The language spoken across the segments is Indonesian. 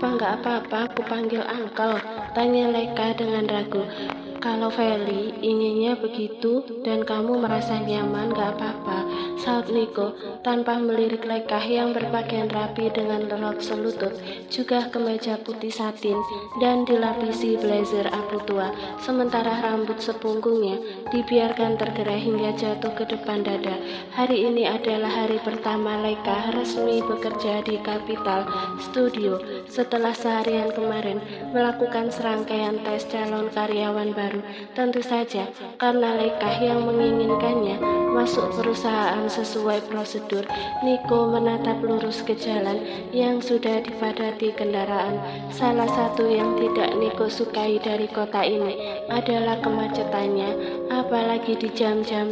nggak apa-apa aku panggil Uncle? Tanya Leika dengan ragu. Kalau Feli inginnya begitu dan kamu merasa nyaman, gak apa-apa, saut Niko tanpa melirik Leika yang berpakaian rapi dengan rok selutut, juga kemeja putih satin dan dilapisi blazer abu tua, sementara rambut sepunggungnya dibiarkan tergerai hingga jatuh ke depan dada. Hari ini adalah hari pertama Leika resmi bekerja di Capital Studio setelah seharian kemarin melakukan serangkaian tes calon karyawan baru. Tentu saja, karena Leika yang menginginkannya masuk perusahaan sesuai prosedur, Niko menatap lurus ke jalan yang sudah dipadati kendaraan. Salah satu yang tidak Niko sukai dari kota ini adalah kemacetannya, apalagi di jam-jam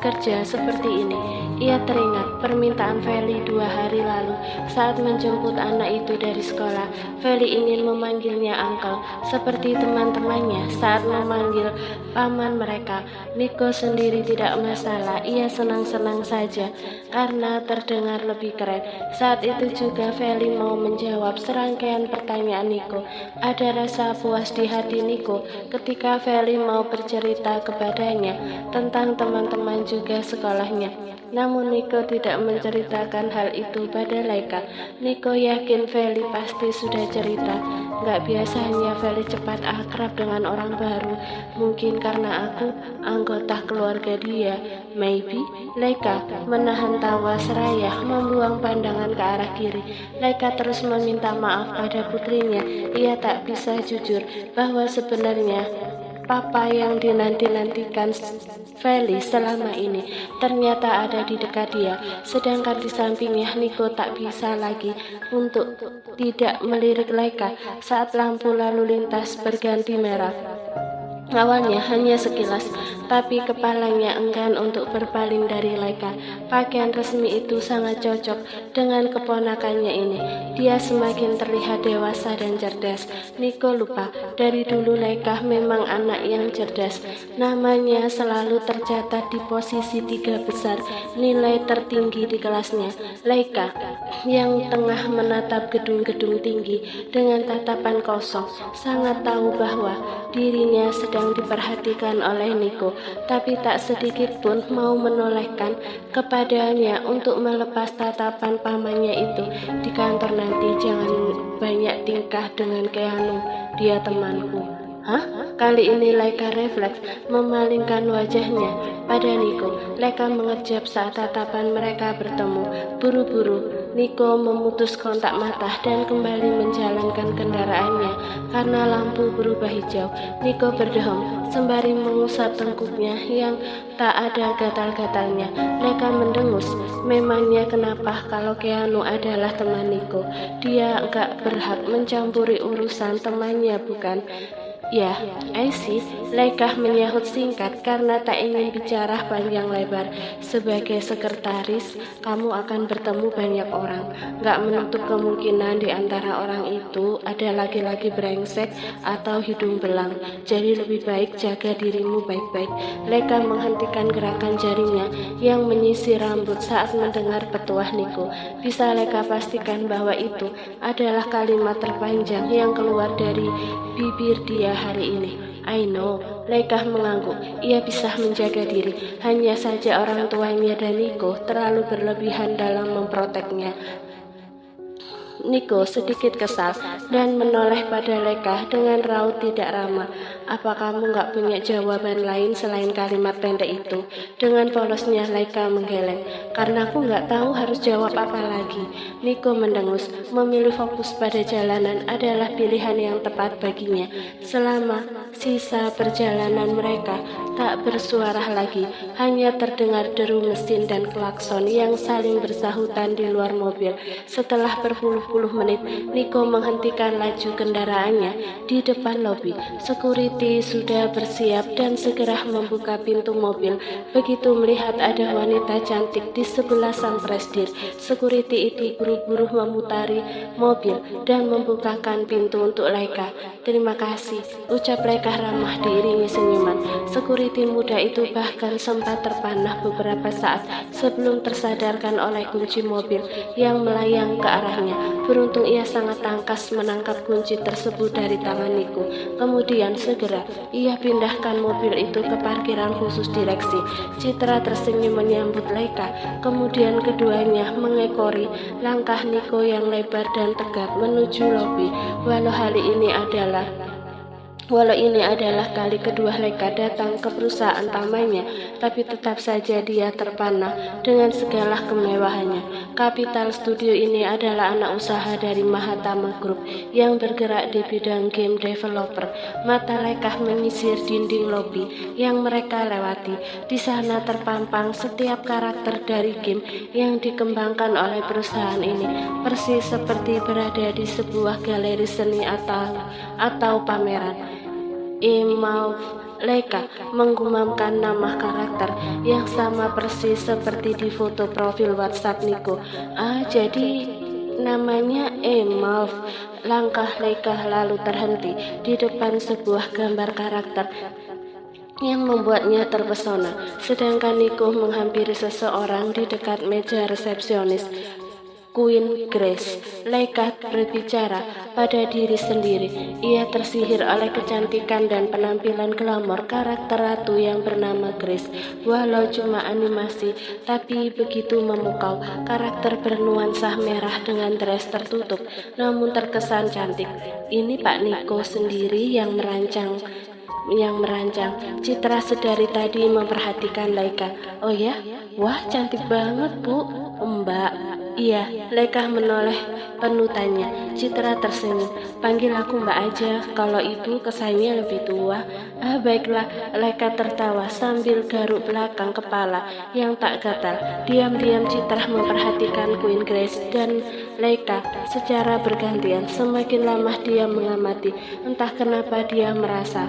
kerja seperti ini. Ia teringat permintaan Feli 2 hari lalu saat menjemput anak itu dari sekolah. Feli ingin memanggilnya Uncle seperti teman-temannya saat memanggil paman mereka. Niko sendiri tidak masalah, ia senang-senang saja karena terdengar lebih keren. Saat itu juga Feli mau menjawab serangkaian pertanyaan Niko. Ada rasa puas di hati Niko ketika Feli mau bercerita kepadanya tentang teman-teman juga sekolahnya. Namun Niko tidak menceritakan hal itu pada Leika. Niko yakin Feli pasti sudah cerita. Gak biasanya Feli cepat akrab dengan orang baru. Mungkin karena aku anggota keluarga dia. Maybe. Leika menahan tawa seraya membuang pandangan ke arah kiri. Leika terus meminta maaf pada putrinya. Ia tak bisa jujur bahwa sebenarnya papa yang dinanti-nantikan Feli selama ini ternyata ada di dekat dia, sedangkan di sampingnya Niko tak bisa lagi untuk tidak melirik Leika saat lampu lalu lintas berganti merah. Awalnya hanya sekilas, tapi kepalanya enggan untuk berpaling dari Leika. Pakaian resmi itu sangat cocok dengan keponakannya ini. Dia semakin terlihat dewasa dan cerdas. Niko lupa, dari dulu Leika memang anak yang cerdas. Namanya selalu tercatat di posisi 3 besar, nilai tertinggi di kelasnya. Leika yang tengah menatap gedung-gedung tinggi dengan tatapan kosong, sangat tahu bahwa dirinya sedang diperhatikan oleh Niko, tapi tak sedikit pun mau menolehkan kepadanya untuk melepas tatapan pamannya itu. Di kantor nanti jangan banyak tingkah dengan Keanu, dia temanku. Hah? Kali ini Leika refleks memalingkan wajahnya pada Niko. Leika mengejap saat tatapan mereka bertemu. Buru-buru Niko memutus kontak mata dan kembali menjalankan kendaraannya karena lampu berubah hijau. Niko berdeham sembari mengusap tengkuknya yang tak ada gatal-gatalnya. Leika mendengus. Memangnya kenapa kalau Keanu adalah teman Niko? Dia gak berhak mencampuri urusan temannya, bukan? Ya, I see. Leika menyahut singkat karena tak ingin bicara panjang lebar. Sebagai sekretaris, kamu akan bertemu banyak orang. Gak menutup kemungkinan di antara orang itu ada laki-laki brengsek atau hidung belang. Jadi lebih baik jaga dirimu baik-baik. Leika menghentikan gerakan jarinya yang menyisir rambut saat mendengar petuah Niko. Bisa Leika pastikan bahwa itu adalah kalimat terpanjang yang keluar dari bibir dia hari ini. I know. Leika mengangguk. Ia bisa menjaga diri. Hanya saja orang tuanya dan Niko terlalu berlebihan dalam memproteknya. Niko sedikit kesal dan menoleh pada Leika dengan raut tidak ramah. Apa kamu gak punya jawaban lain selain kalimat pendek itu? Dengan polosnya Leika menggeleng. Karena aku gak tahu harus jawab apa lagi. Niko mendengus. Memilih fokus pada jalanan adalah pilihan yang tepat baginya. Selama sisa perjalanan mereka tak bersuara lagi. Hanya terdengar deru mesin dan klakson yang saling bersahutan di luar mobil. Setelah berpuluh-puluh menit, Niko menghentikan laju kendaraannya di depan lobi. Security Security sudah bersiap dan segera membuka pintu mobil. Begitu melihat ada wanita cantik di sebelah sang presdir, security itu buru-buru memutari mobil dan membukakan pintu untuk Laika. "Terima kasih," ucap Laika ramah diiringi senyuman. Security muda itu bahkan sempat terpanah beberapa saat sebelum tersadarkan oleh kunci mobil yang melayang ke arahnya. Beruntung ia sangat tangkas menangkap kunci tersebut dari tangan Niko. Kemudian segera ia pindahkan mobil itu ke parkiran khusus direksi. Citra tersenyum menyambut Laika. Kemudian keduanya mengekori langkah Niko yang lebar dan tegap menuju lobi. Walau ini adalah kali kedua Laika datang ke perusahaan tamanya, tapi tetap saja dia terpana dengan segala kemewahannya. Capital Studio ini adalah anak usaha dari Mahatama Group yang bergerak di bidang game developer. Mata Laika menyisir dinding lobi yang mereka lewati. Di sana terpampang setiap karakter dari game yang dikembangkan oleh perusahaan ini, persis seperti berada di sebuah galeri seni atau pameran. Maaf, Laika menggumamkan nama karakter yang sama persis seperti di foto profil WhatsApp Niko. Jadi namanya maaf. Langkah Laika lalu terhenti di depan sebuah gambar karakter yang membuatnya terpesona. Sedangkan Niko menghampiri seseorang di dekat meja resepsionis. Queen Grace. Laika berbicara pada diri sendiri. Ia tersihir oleh kecantikan dan penampilan glamor karakter ratu yang bernama Grace. Walau cuma animasi, tapi begitu memukau. Karakter bernuansa merah dengan dress tertutup, namun terkesan cantik. Ini Pak Niko sendiri yang merancang. Citra sedari tadi memperhatikan Laika. "Oh ya? Wah, cantik banget, Bu." "Mbak." "Iya." Laika menoleh penuh tanya. Citra tersenyum. "Panggil aku Mbak aja, kalau ibu kesannya lebih tua." Baiklah." Laika tertawa sambil garuk belakang kepala yang tak gatal. Diam-diam Citra memperhatikan Queen Grace dan Laika secara bergantian. Semakin lama dia mengamati, entah kenapa dia merasa,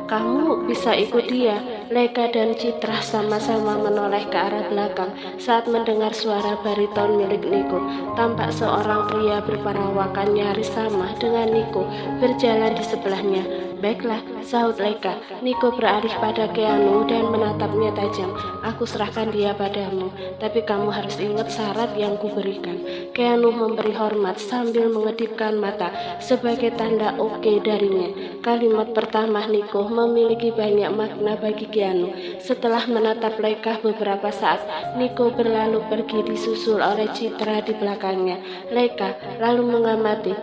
"Kamu bisa ikut dia." Laika dan Citra sama-sama menoleh ke arah belakang saat mendengar suara bariton milik Niko. Tampak seorang pria berperawakan nyaris sama dengan Niko berjalan di sebelahnya. "Baiklah," sahut Laika. Niko beralih pada Keanu dan menatapnya tajam. "Aku serahkan dia padamu, tapi kamu harus ingat syarat yang kuberikan." Keanu memberi hormat sambil mengedipkan mata sebagai tanda oke darinya. Kalimat pertama Niko memiliki banyak makna bagi Keanu. Setelah menatap Laika beberapa saat, Niko berlalu pergi disusul oleh Citra di belakangnya. Laika lalu mengamati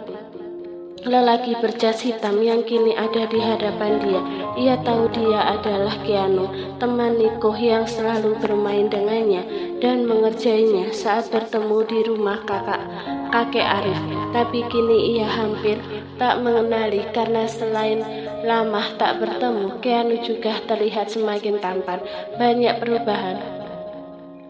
lelaki berjas hitam yang kini ada di hadapan dia. Ia tahu dia adalah Keanu, teman Niko yang selalu bermain dengannya dan mengerjainya saat bertemu di rumah kakek Arif. Tapi kini ia hampir tak mengenali karena selain lama tak bertemu, Keanu juga terlihat semakin tampan. Banyak perubahan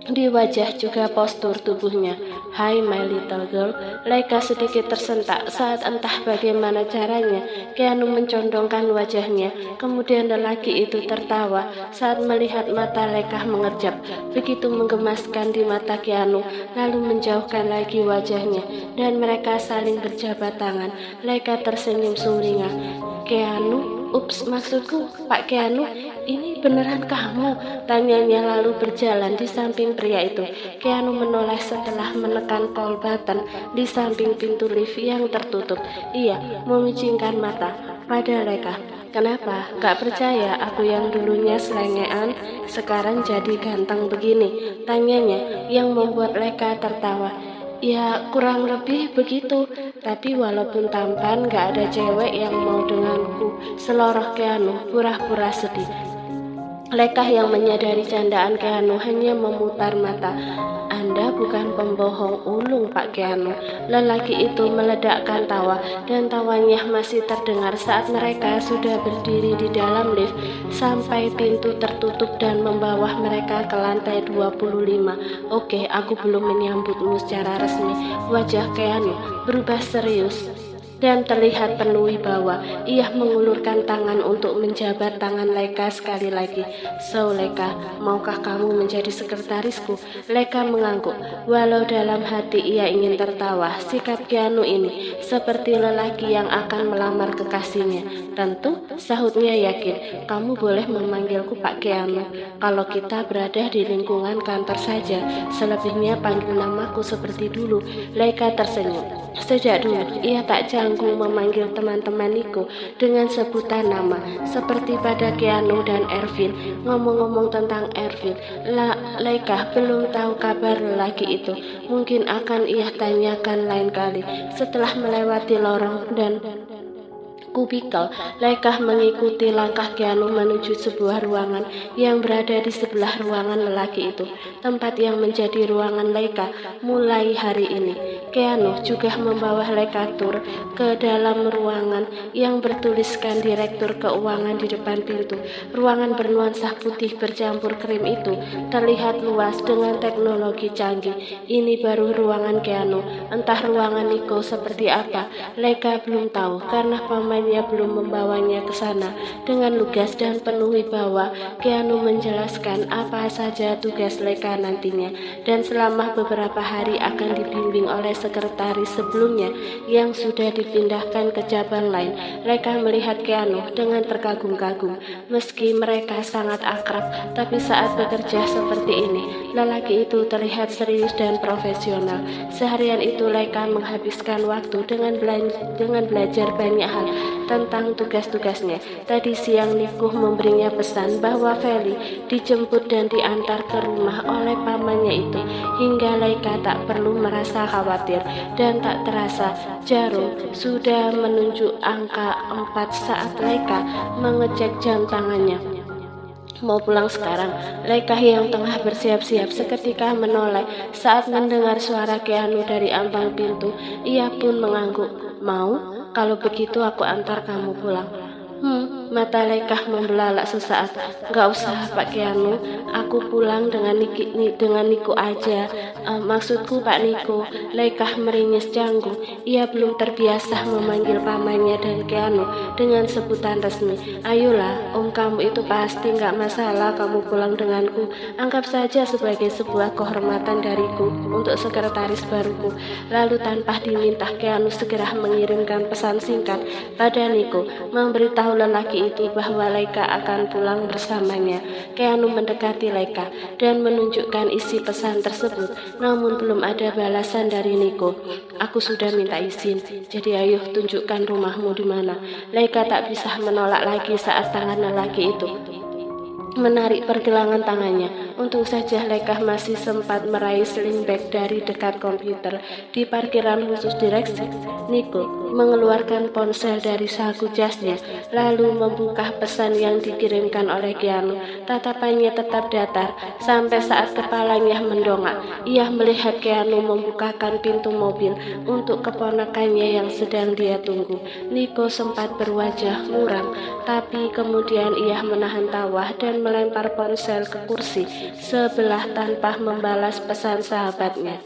di wajah juga postur tubuhnya. "Hai my little girl." Laika sedikit tersentak saat entah bagaimana caranya Keanu mencondongkan wajahnya. Kemudian lelaki itu tertawa saat melihat mata Laika mengerjap begitu menggemaskan di mata Keanu, lalu menjauhkan lagi wajahnya dan mereka saling berjabat tangan. Laika tersenyum sumringah. "Keanu? Ups, maksudku Pak Keanu, ini beneran kamu?" tanyanya lalu berjalan di samping pria itu. Keanu menoleh setelah menekan call button di samping pintu lift yang tertutup. Ia memicingkan mata pada Laika. "Kenapa? Gak percaya aku yang dulunya selengean sekarang jadi ganteng begini?" tanyanya yang membuat Laika tertawa. "Ya kurang lebih begitu, tapi walaupun tampan gak ada cewek yang mau denganku," seloroh Keanu pura-pura sedih. Laika yang menyadari candaan Keanu hanya memutar mata. "Anda bukan pembohong ulung Pak Keanu." Lelaki itu meledakkan tawa dan tawanya masih terdengar saat mereka sudah berdiri di dalam lift sampai pintu tertutup dan membawa mereka ke lantai 25. "Oke, aku belum menyambutmu secara resmi." Wajah Keanu berubah serius. dan terlihat penuh wibawa. Ia mengulurkan tangan untuk menjabat tangan Leika sekali lagi. So Leika, maukah kamu menjadi sekretarisku? Leika mengangguk, walau dalam hati ia ingin tertawa. Sikap Keanu ini seperti lelaki yang akan melamar kekasihnya. Tentu, sahutnya yakin. Kamu boleh memanggilku Pak Keanu kalau kita berada di lingkungan kantor saja. Selebihnya panggil namaku seperti dulu. Leika tersenyum. Sejak dulu, ia tak canggung memanggil teman-teman Nico dengan sebutan nama, seperti pada Keanu dan Ervin. Ngomong-ngomong tentang Ervin, Leika belum tahu kabar lelaki itu. Mungkin akan ia tanyakan lain kali. Setelah melewati lorong dan kubikel, Leika mengikuti langkah Keanu menuju sebuah ruangan yang berada di sebelah ruangan lelaki itu, tempat yang menjadi ruangan Leika mulai hari ini. Keanu juga membawa Leika tur ke dalam ruangan yang bertuliskan Direktur Keuangan di depan pintu. Ruangan bernuansa putih bercampur krim itu terlihat luas dengan teknologi canggih. Ini baru ruangan Keanu. Entah ruangan Nico seperti apa, Leika belum tahu karena pamannya belum membawanya ke sana. Dengan lugas dan penuh wibawa, Keanu menjelaskan apa saja tugas Leika nantinya, dan selama beberapa hari akan dibimbing oleh sekretaris sebelumnya yang sudah dipindahkan ke cabang lain. Leika melihat Keanu dengan terkagum-kagum. Meski mereka sangat akrab, tapi saat bekerja seperti ini, lelaki itu terlihat serius dan profesional. Seharian itu Leika menghabiskan waktu dengan belajar banyak hal tentang tugas-tugasnya. Tadi siang Nico memberinya pesan bahwa Feli dijemput dan diantar ke rumah oleh pamannya itu, hingga Leika tak perlu merasa khawatir. Dan tak terasa jarum sudah menunjuk angka 4 saat Leika mengecek jam tangannya. Mau pulang sekarang? Leika yang tengah bersiap-siap seketika menoleh saat mendengar suara Keanu dari ambang pintu. Ia pun mengangguk. Mau? Kalau begitu aku antar kamu pulang. Mata Leika membelalak sesaat. Gak usah Pak Keanu, aku pulang dengan Nico aja. Maksudku Pak Nico. Leika meringis canggung. Ia belum terbiasa memanggil pamannya dan Keanu dengan sebutan resmi. Ayolah, om kamu itu pasti gak masalah kamu pulang denganku. Anggap saja sebagai sebuah kehormatan dariku untuk sekretaris baruku. Lalu tanpa diminta, Keanu segera mengirimkan pesan singkat pada Nico, memberitahu lelaki itu bahwa Leika akan pulang bersamanya. Keanu mendekati Leika dan menunjukkan isi pesan tersebut, namun belum ada balasan dari Nico. Aku sudah minta izin, jadi ayo tunjukkan rumahmu di mana. Leika tak bisa menolak lagi saat tangan lelaki itu menarik pergelangan tangannya. Untung saja Leika masih sempat meraih sling bag dari dekat komputer di parkiran khusus direksi. Nico mengeluarkan ponsel dari saku jasnya, lalu membuka pesan yang dikirimkan oleh Keanu. Tatapannya tetap datar sampai saat kepalanya mendongak. Ia melihat Keanu membukakan pintu mobil untuk keponakannya yang sedang dia tunggu. Nico sempat berwajah muram, tapi kemudian ia menahan tawa dan melempar ponsel ke kursi sebelah tanpa membalas pesan sahabatnya.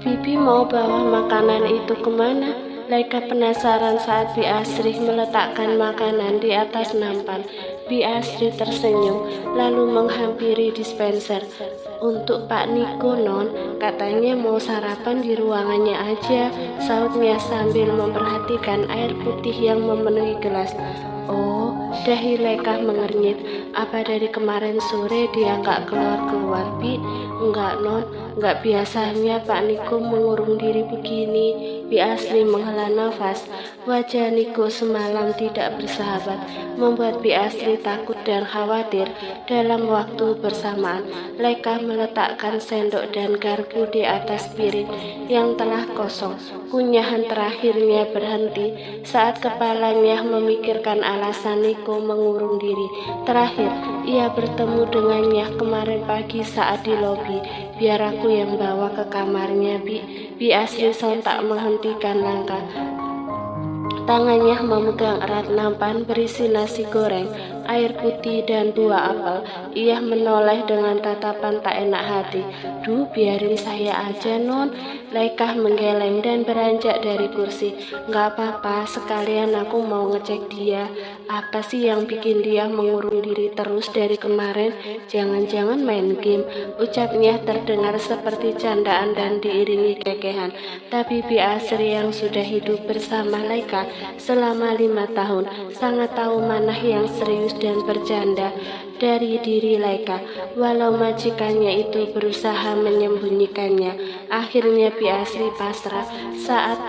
Bibi mau bawa makanan itu kemana? Leika penasaran saat Bi Asri meletakkan makanan di atas nampan. Bi Asri tersenyum lalu menghampiri dispenser. Untuk Pak Nico non, katanya mau sarapan di ruangannya aja, sahutnya sambil memperhatikan air putih yang memenuhi gelas. Oh, dahi Leika mengernyit. Apa dari kemarin sore dia nggak keluar-keluar, Bi? Enggak non, nggak biasanya Pak Nico mengurung diri begini. Bi Asri menghela nafas. Wajah Nico semalam tidak bersahabat membuat Bi Asri takut dan khawatir. Dalam waktu bersamaan, Leika meletakkan sendok dan garpu di atas piring yang telah kosong. Kunyahan terakhirnya berhenti saat kepalanya memikirkan alasan Nico mengurung diri. Terakhir, ia bertemu dengannya kemarin pagi saat di lobi. Biar aku yang bawa ke kamarnya, Bi. Bi Asri sontak menghentikan langkah. Tangannya memegang erat nampan berisi nasi goreng, air putih, dan buah apel. Ia menoleh dengan tatapan tak enak hati. Duh, biarin saya aja non. Laika menggeleng dan beranjak dari kursi. Nggak apa-apa, sekalian aku mau ngecek dia. Apa sih yang bikin dia mengurung diri terus dari kemarin? Jangan-jangan main game. Ucapnya terdengar seperti candaan dan diiringi kekehan. Tapi Bi Asri yang sudah hidup bersama Laika selama 5 tahun sangat tahu mana yang serius dan bercanda dari diri Laika. Walau majikannya itu berusaha menyembunyikannya, akhirnya Bi Asri pasrah saat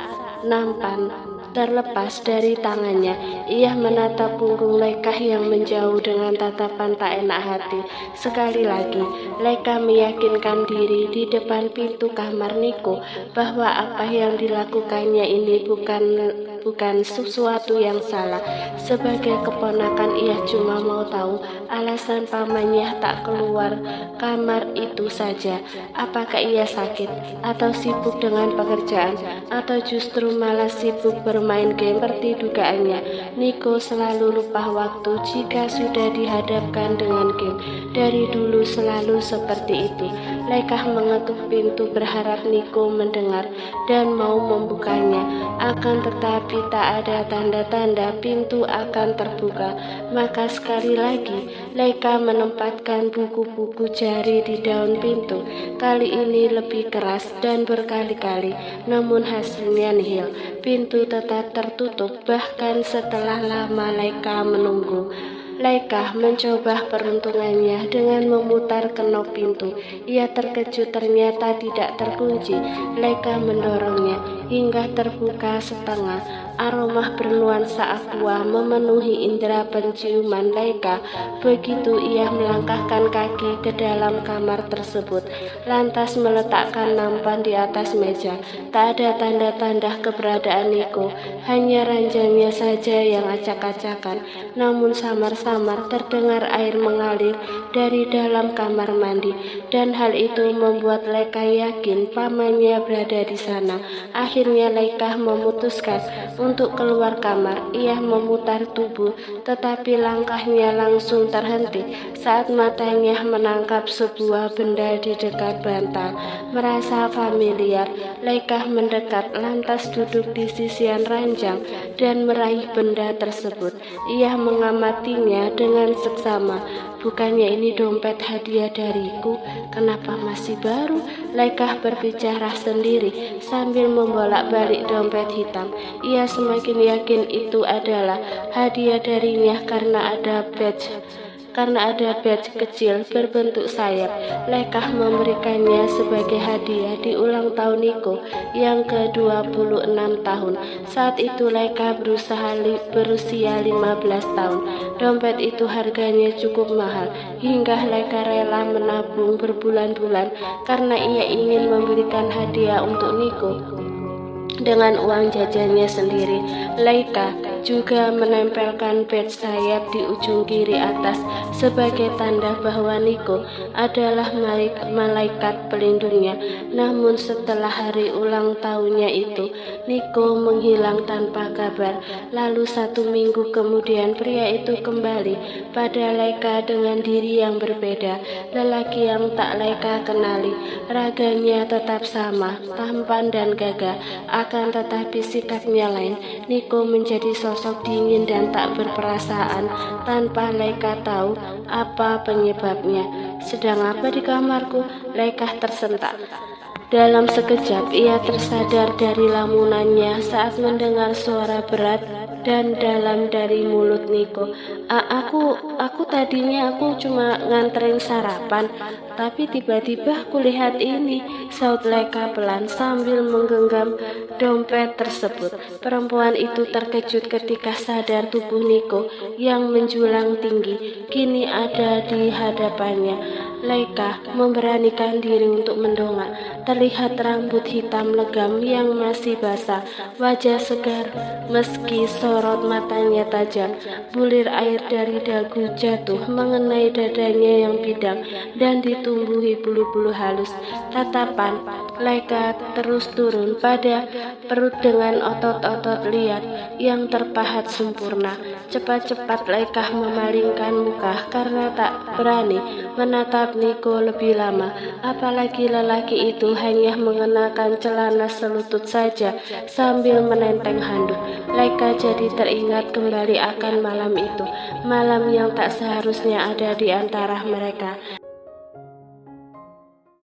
nampan terlepas dari tangannya. Ia menatap punggung Laika yang menjauh dengan tatapan tak enak hati. Sekali lagi, Laika meyakinkan diri di depan pintu kamar Niko bahwa apa yang dilakukannya ini bukan sesuatu yang salah. Sebagai keponakan, ia cuma mau tahu alasan pamannya tak keluar kamar itu saja. Apakah ia sakit atau sibuk dengan pekerjaan, atau justru malah sibuk bermain game seperti dugaannya. Niko selalu lupa waktu jika sudah dihadapkan dengan game. Dari dulu selalu seperti itu. Laika mengetuk pintu berharap Niko mendengar dan mau membukanya. Akan tetapi tak ada tanda-tanda pintu akan terbuka. Maka sekali lagi Laika menempatkan buku-buku jari di daun pintu. Kali ini lebih keras dan berkali-kali, namun hasilnya nihil. Pintu tetap tertutup bahkan setelah lama Laika menunggu. Laika mencoba peruntungannya dengan memutar kenop pintu. Ia terkejut ternyata tidak terkunci. Laika mendorongnya hingga terbuka setengah. Aroma bernuansa aqua memenuhi indera penciuman Laika. Begitu ia melangkahkan kaki ke dalam kamar tersebut, lantas meletakkan nampan di atas meja. Tak ada tanda-tanda keberadaan Niko, hanya ranjangnya saja yang acak-acakan. Namun samar-samar terdengar air mengalir dari dalam kamar mandi, dan hal itu membuat Laika yakin pamannya berada di sana. Akhirnya Laika memutuskan untuk keluar kamar. Ia memutar tubuh, tetapi langkahnya langsung terhenti saat matanya menangkap sebuah benda di dekat bantal. Merasa familiar, Laika mendekat lantas duduk di sisian ranjang dan meraih benda tersebut. Ia mengamatinya dengan seksama. Bukannya ini dompet hadiah dariku? Kenapa masih baru? Laika berbicara sendiri sambil membolak-balik dompet hitam. Ia semakin yakin itu adalah hadiah darinya karena ada badge kecil berbentuk sayap. Laika memberikannya sebagai hadiah di ulang tahun Niko yang ke-26 tahun. Saat itu Laika berusia 15 tahun. Dompet itu harganya cukup mahal, hingga Laika rela menabung berbulan-bulan karena ia ingin memberikan hadiah untuk Niko dengan uang jajannya sendiri. Laika juga menempelkan badge sayap di ujung kiri atas sebagai tanda bahwa Niko adalah malaikat pelindungnya. Namun setelah hari ulang tahunnya itu, Niko menghilang tanpa kabar. Lalu 1 minggu kemudian pria itu kembali pada Laika dengan diri yang berbeda. Lelaki yang tak Laika kenali. Raganya tetap sama, tampan dan gagah, akan tetapi sikapnya lain. Niko menjadi sosok dingin dan tak berperasaan tanpa Laika tahu apa penyebabnya. Sedang apa di kamarku? Laika tersentak. Dalam sekejap ia tersadar dari lamunannya saat mendengar suara berat dan dalam dari mulut Niko. Aku tadinya cuma nganterin sarapan, tapi tiba-tiba kulihat ini, saut Laika pelan sambil menggenggam dompet tersebut. Perempuan itu terkejut ketika sadar tubuh Niko yang menjulang tinggi kini ada di hadapannya. Laika memberanikan diri untuk mendongak. Terlihat rambut hitam legam yang masih basah, wajah segar meski sorot matanya tajam. Bulir air dari dagu jatuh mengenai dadanya yang bidang dan ditumbuhi bulu-bulu halus. Tatapan Laika terus turun pada perut dengan otot-otot liat yang terpahat sempurna. Cepat-cepat Laika memalingkan muka karena tak berani menatap menatap Niko lebih lama, apalagi lelaki itu hanya mengenakan celana selutut saja sambil menenteng handuk. Laika jadi teringat kembali akan malam itu, malam yang tak seharusnya ada di antara mereka.